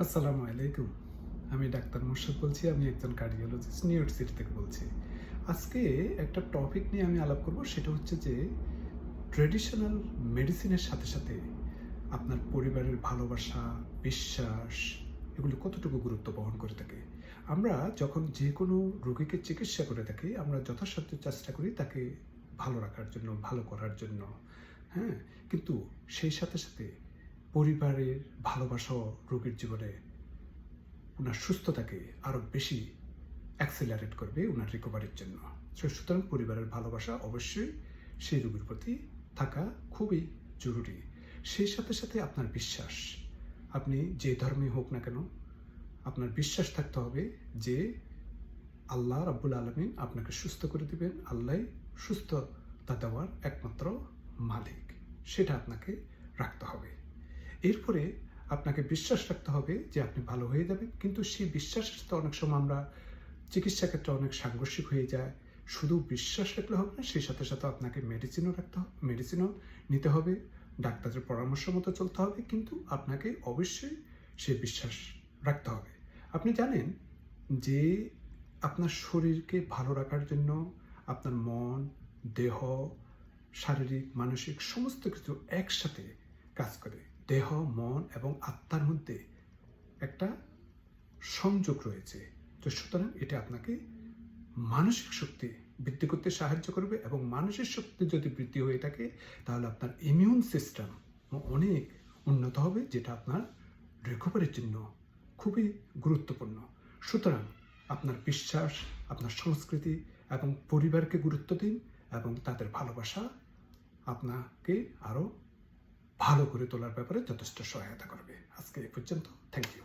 আসসালামু আলাইকুম। আমি ডাক্তার মোর্শেদ বলছি। আমি একজন কার্ডিওলজিস্ট, নিউ ইয়র্ক সিটি থেকে বলছি। আজকে একটা টপিক নিয়ে আমি আলাপ করব, সেটা হচ্ছে যে ট্র্যাডিশনাল মেডিসিনের সাথে সাথে আপনার পরিবারের ভালোবাসা, বিশ্বাস এগুলো কতটুকু গুরুত্ব বহন করে থাকে। আমরা যখন যে কোনো রোগীকে চিকিৎসা করে থাকি, আমরা যথাসাধ্য চেষ্টা করি তাকে ভালো রাখার জন্য, ভালো করার জন্য, হ্যাঁ? কিন্তু সেই সাথে সাথে পরিবারের ভালোবাসাও রোগীর জীবনে ওনার সুস্থতাকে আরও বেশি অ্যাক্সেলারেট করবে ওনার রিকভারির জন্য। সুতরাং পরিবারের ভালোবাসা অবশ্যই সেই রোগীর প্রতি থাকা খুবই জরুরি। সেই সাথে সাথে আপনার বিশ্বাস, আপনি যে ধর্মে হোক না কেন, আপনার বিশ্বাস থাকতে হবে যে আল্লাহ রাব্বুল আলামিন আপনাকে সুস্থ করে দিবেন। আল্লাহ সুস্থতা দেওয়ার একমাত্র মালিক, সেটা আপনাকে রাখতে হবে। এরপরে আপনাকে বিশ্বাস রাখতে হবে যে আপনি ভালো হয়ে যাবেন। কিন্তু সেই বিশ্বাসের সাথে অনেক সময় আমরা চিকিৎসা ক্ষেত্রে অনেক সাংঘর্ষিক হয়ে যায়। শুধু বিশ্বাস রাখলে হবে না, সেই সাথে সাথে আপনাকে মেডিসিনও নিতে হবে, ডাক্তারের পরামর্শ মতো চলতে হবে। কিন্তু আপনাকে অবশ্যই সেই বিশ্বাস রাখতে হবে। আপনি জানেন যে আপনার শরীরকে ভালো রাখার জন্য আপনার মন, দেহ, শারীরিক, মানসিক সমস্ত কিছু একসাথে কাজ করে। দেহ, মন এবং আত্মার মধ্যে একটা সংযোগ রয়েছে। তো সুতরাং এটা আপনাকে মানসিক শক্তি বৃদ্ধি করতে সাহায্য করবে, এবং মানসিক শক্তি যদি বৃদ্ধি হয়ে থাকে তাহলে আপনার ইমিউন সিস্টেম অনেক উন্নত হবে, যেটা আপনার রিকভারির জন্য খুবই গুরুত্বপূর্ণ। সুতরাং আপনার বিশ্বাস, আপনার সংস্কৃতি এবং পরিবারকে গুরুত্ব দিন, এবং তাদের ভালোবাসা আপনাকে আরও ভালো করে তোলার ব্যাপারে যথেষ্ট সহায়তা করবে। আজকে এ পর্যন্ত। Thank you.